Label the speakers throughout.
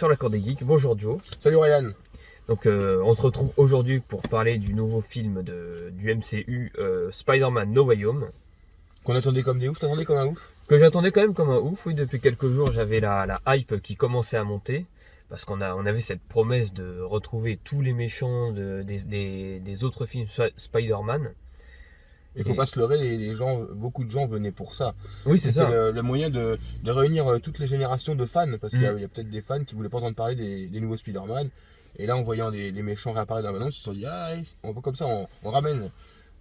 Speaker 1: sur la Cour des Geeks. Bonjour Joe.
Speaker 2: Salut Ryan.
Speaker 1: Donc on se retrouve aujourd'hui pour parler du nouveau film du MCU, Spider-Man No Way Home.
Speaker 2: Qu'on attendait comme des oufs, t'attendais comme un ouf?
Speaker 1: Que j'attendais quand même comme un ouf. Oui, depuis quelques jours j'avais la hype qui commençait à monter. Parce qu'on avait cette promesse de retrouver tous les méchants des autres films Spider-Man.
Speaker 2: Il faut pas se leurrer, les gens, beaucoup de gens venaient pour ça.
Speaker 1: Oui, c'est ça.
Speaker 2: C'était le moyen de réunir toutes les générations de fans, parce qu'il y a peut-être des fans qui voulaient pas entendre parler des nouveaux Spider-Man. Et là, en voyant les méchants réapparaître dans la bande-annonce, ils se sont dit, ah, on va comme ça, on ramène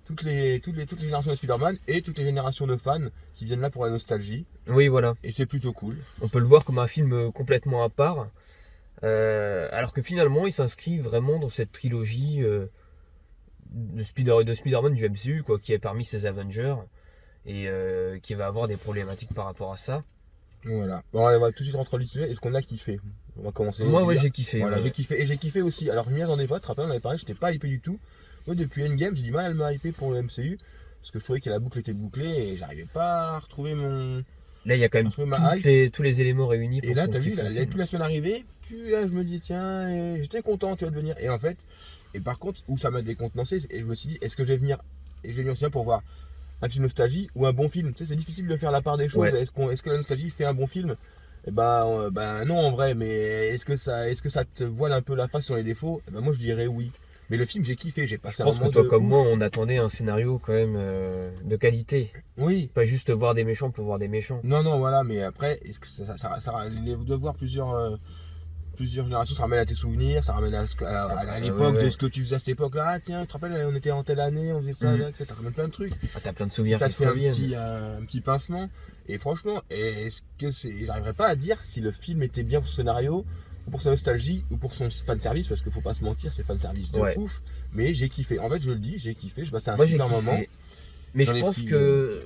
Speaker 2: toutes les générations de Spider-Man et toutes les générations de fans qui viennent là pour la nostalgie.
Speaker 1: Oui, voilà.
Speaker 2: Et c'est plutôt cool.
Speaker 1: On peut le voir comme un film complètement à part. Alors que finalement, il s'inscrit vraiment dans cette trilogie de Spider-Man du MCU, quoi, qui est parmi ces Avengers et qui va avoir des problématiques par rapport à ça.
Speaker 2: Voilà. Bon, allez, on va tout de suite rentrer dans le sujet. Est-ce qu'on a kiffé? On va commencer.
Speaker 1: Moi, ouais, j'ai kiffé.
Speaker 2: Voilà,
Speaker 1: Ouais.
Speaker 2: j'ai kiffé. Et j'ai kiffé aussi. Alors, je m'y attendais pas. Tu te rappelles, on avait parlé, j'étais pas hypé du tout. Moi, depuis Endgame, j'ai du mal à me hyper pour le MCU. Parce que je trouvais que la boucle était bouclée et j'arrivais pas à retrouver mon.
Speaker 1: Là, il y a quand même tous les éléments réunis.
Speaker 2: Et là, t'as vu, toute la semaine arrivée, là, je me dis, tiens, j'étais content, tu vas devenir. Et en fait, et par contre, où ça m'a décontenancé, et je me suis dit, est-ce que je vais venir, et je vais venir aussi pour voir un film nostalgie ou un bon film? Tu sais, c'est difficile de faire la part des choses.
Speaker 1: Ouais.
Speaker 2: Est-ce que la nostalgie fait un bon film? Eh ben, non, en vrai, mais est-ce que ça te voile un peu la face sur les défauts? Eh ben, moi, je dirais oui. Mais le film, j'ai kiffé, j'ai passé
Speaker 1: Je
Speaker 2: un
Speaker 1: pense que
Speaker 2: moment
Speaker 1: toi,
Speaker 2: de
Speaker 1: comme
Speaker 2: ouf.
Speaker 1: moi, on attendait un scénario quand même de qualité.
Speaker 2: Oui.
Speaker 1: Pas juste voir des méchants pour voir des méchants.
Speaker 2: Non, non, voilà, mais après, est-ce que de voir plusieurs générations, ça ramène à tes souvenirs, ça ramène à l'époque
Speaker 1: ouais.
Speaker 2: de ce que tu faisais à cette époque-là. Ah, tiens, tu te rappelles, on était en telle année, on faisait ça, là, ça ramène plein de trucs.
Speaker 1: Ah, t'as plein de souvenirs
Speaker 2: Ça
Speaker 1: qui
Speaker 2: te
Speaker 1: se
Speaker 2: fait
Speaker 1: reviennent.
Speaker 2: un petit pincement. Et franchement, j'arriverais pas à dire si le film était bien pour son scénario, ou pour sa nostalgie, ou pour son fanservice, parce qu'il faut pas se mentir, c'est fanservice de ouf. Mais j'ai kiffé. En fait, je le dis, j'ai kiffé, je passais un super moment.
Speaker 1: Mais je pense que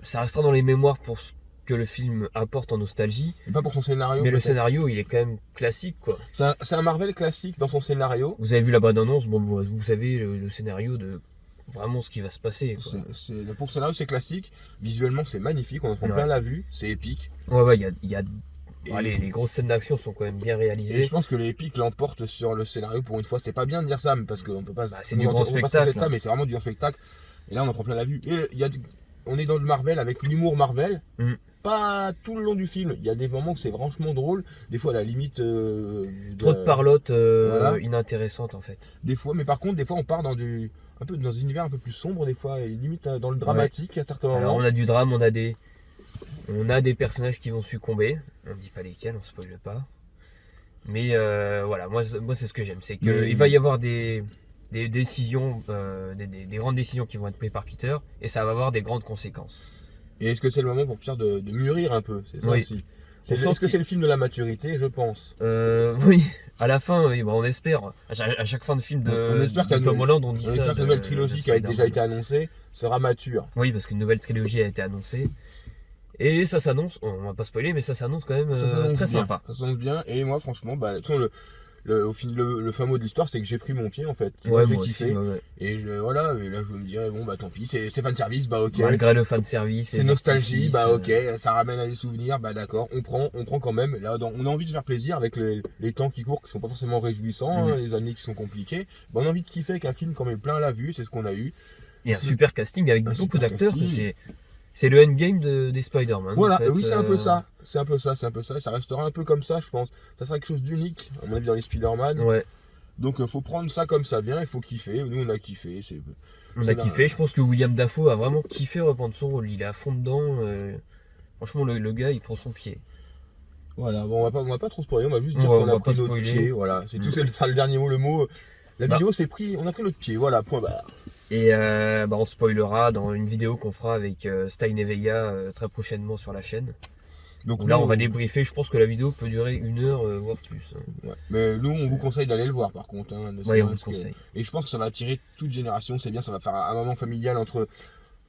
Speaker 1: ça restera dans les mémoires pour ce que le film apporte en nostalgie.
Speaker 2: Et pas pour son scénario.
Speaker 1: Mais le scénario, il est quand même classique, quoi.
Speaker 2: C'est un Marvel classique dans son scénario.
Speaker 1: Vous avez vu la bande-annonce, bon, vous savez le scénario de vraiment ce qui va se passer, quoi.
Speaker 2: Pour le scénario, c'est classique. Visuellement, c'est magnifique. On en prend plein la vue. C'est épique.
Speaker 1: Ouais, il y a les grosses scènes d'action sont quand même bien réalisées.
Speaker 2: Et je pense que l'épique l'emporte sur le scénario pour une fois. C'est pas bien de dire ça, mais parce qu'on peut pas.
Speaker 1: C'est du grand spectacle.
Speaker 2: Ça, mais c'est vraiment du grand spectacle. Et là, on en prend plein la vue. Et on est dans le Marvel avec l'humour Marvel. Pas tout le long du film. Il y a des moments où c'est franchement drôle. Des fois, à la limite.
Speaker 1: Trop de parlotte inintéressante, en fait.
Speaker 2: Des fois, mais par contre, des fois, on part dans un peu dans un univers un peu plus sombre, des fois, et limite dans le dramatique à certains moments.
Speaker 1: Alors, on a du drame, on a des personnages qui vont succomber. On ne dit pas lesquels, on ne spoile pas. Mais voilà, moi c'est ce que j'aime. C'est qu'il va y avoir des décisions, des grandes décisions qui vont être prises par Peter, et ça va avoir des grandes conséquences.
Speaker 2: Et est-ce que c'est le moment pour Peter de mûrir un peu? C'est ça aussi. Est-ce que c'est le film de la maturité? Je pense.
Speaker 1: Oui, à la fin, oui, on espère. À chaque fin de film de Tom Holland, on dit ça.
Speaker 2: On espère que la nouvelle trilogie qui a déjà été annoncée sera mature.
Speaker 1: Oui, parce qu'une nouvelle trilogie a été annoncée. Et ça s'annonce, on va pas spoiler, mais ça s'annonce quand même très sympa.
Speaker 2: Ça s'annonce bien. Et moi, franchement, le fin mot de l'histoire, c'est que j'ai pris mon pied en fait.
Speaker 1: Ouais,
Speaker 2: j'ai
Speaker 1: moi
Speaker 2: kiffé.
Speaker 1: aussi, ouais.
Speaker 2: Et voilà, et là je me dirais, bon bah tant pis, c'est fanservice, bah ok.
Speaker 1: Malgré le fanservice.
Speaker 2: C'est nostalgie, bah ok, ça ramène à des souvenirs, bah d'accord, on prend quand même. Là, on a envie de faire plaisir avec les temps qui courent, qui sont pas forcément réjouissants, hein, les années qui sont compliquées. Bah, on a envie de kiffer avec un film quand même plein la vue, c'est ce qu'on a eu.
Speaker 1: Et un super casting avec beaucoup d'acteurs. C'est le endgame des Spider-Man.
Speaker 2: Voilà,
Speaker 1: en fait.
Speaker 2: oui, c'est un peu ça. C'est un peu ça. Ça restera un peu comme ça, je pense. Ça sera quelque chose d'unique, à mon avis, dans les Spider-Man.
Speaker 1: Ouais.
Speaker 2: Donc, faut prendre ça comme ça vient, il faut kiffer. Nous, on a kiffé.
Speaker 1: On a kiffé. Je pense que William Dafoe a vraiment kiffé reprendre son rôle. Il est à fond dedans. Franchement, le gars, il prend son pied.
Speaker 2: Voilà, bon, on va pas trop spoiler, on va juste dire qu'on a pris notre pied. Voilà, c'est tout, c'est ça le dernier mot, le mot. La vidéo, c'est pris, on a pris notre pied, voilà, point barre.
Speaker 1: Et on spoilera dans une vidéo qu'on fera avec Stein et Vega très prochainement sur la chaîne. Donc là, on va débriefer. Je pense que la vidéo peut durer 1 heure, voire plus.
Speaker 2: Ouais. Mais nous, on vous conseille d'aller le voir par contre. Hein,
Speaker 1: on vous conseille.
Speaker 2: Et je pense que ça va attirer toute génération. C'est bien, ça va faire un moment familial entre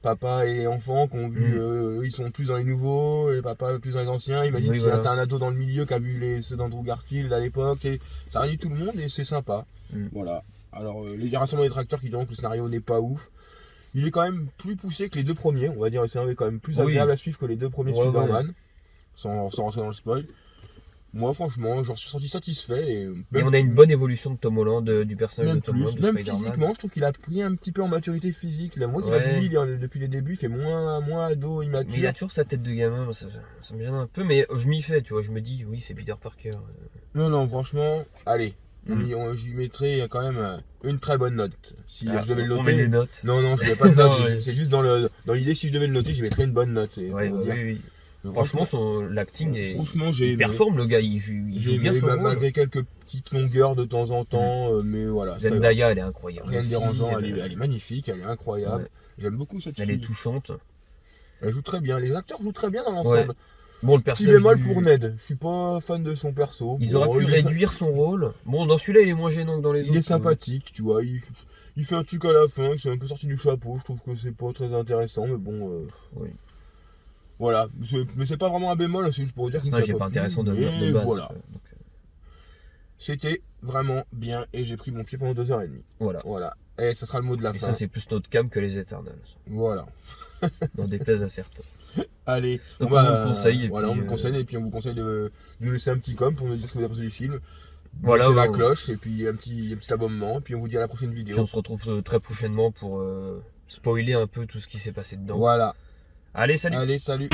Speaker 2: papa et enfants qui ont vu, ils sont plus dans les nouveaux, les papas plus dans les anciens. Imagine qu'il y a un ado dans le milieu qui a vu ceux d'Andrew Garfield à l'époque. Et ça réunit tout le monde et c'est sympa. Voilà. Alors, les rassemblements des détracteurs qui diront que le scénario n'est pas ouf. Il est quand même plus poussé que les 2 premiers. On va dire le scénario est quand même plus agréable à suivre que les 2 premiers Spider-Man. Sans rentrer dans le spoil. moi franchement, j'en suis sorti satisfait. Et
Speaker 1: on a une bonne évolution de Tom Holland, du personnage
Speaker 2: même
Speaker 1: de Tom Holland,
Speaker 2: plus,
Speaker 1: de
Speaker 2: même
Speaker 1: Spider-Man.
Speaker 2: physiquement, je trouve qu'il a pris un petit peu en maturité physique. Là, moi, qu'il a vieilli depuis les débuts, il fait moins ado, immature.
Speaker 1: Mais il a toujours sa tête de gamin, ça me gêne un peu, mais je m'y fais, tu vois, je me dis, oui, c'est Peter Parker.
Speaker 2: Non, franchement, allez, je lui mettrai quand même une très bonne note. Si je devais le noter.
Speaker 1: On met des notes.
Speaker 2: Non, je ne vais pas de note,
Speaker 1: Non,
Speaker 2: c'est juste dans l'idée, si je devais le noter, je mettrais une bonne note.
Speaker 1: Oui. Franchement, l'acting est.
Speaker 2: Franchement,
Speaker 1: il performe, le gars, il joue bien son rôle.
Speaker 2: Malgré quelques petites longueurs de temps en temps, mais voilà.
Speaker 1: Zendaya, elle est incroyable.
Speaker 2: Rien de dérangeant, elle est magnifique, elle est incroyable. Ouais. J'aime beaucoup cette fille.
Speaker 1: Elle est touchante.
Speaker 2: Elle joue très bien, les acteurs jouent très bien dans l'ensemble.
Speaker 1: Ouais. Bon, le personnage.
Speaker 2: Il est mal pour Ned, je suis pas fan de son perso.
Speaker 1: Ils auraient pu réduire son rôle. Bon, dans celui-là, il est moins gênant que dans les autres.
Speaker 2: Il est sympathique, tu vois. Il fait un truc à la fin, c'est un peu sorti du chapeau. Je trouve que c'est pas très intéressant, mais bon.
Speaker 1: Oui.
Speaker 2: Voilà, mais c'est pas vraiment un bémol, c'est juste pour dire que
Speaker 1: c'est pas intéressant de base.
Speaker 2: Voilà. C'était vraiment bien et j'ai pris mon pied pendant 2h30. Voilà. Et ça sera le mot de la fin.
Speaker 1: Ça, c'est plus notre cam que les Eternals.
Speaker 2: Voilà.
Speaker 1: N'en déplaise à certains.
Speaker 2: Allez,
Speaker 1: donc on vous le conseille.
Speaker 2: Voilà, on vous conseille et puis on vous conseille de nous laisser un petit com pour nous dire ce que vous avez pensé du film.
Speaker 1: Voilà,
Speaker 2: la cloche et puis un petit abonnement et puis on vous dit à la prochaine vidéo.
Speaker 1: Puis on se retrouve très prochainement pour spoiler un peu tout ce qui s'est passé dedans.
Speaker 2: Voilà.
Speaker 1: Allez, salut.
Speaker 2: Allez, salut.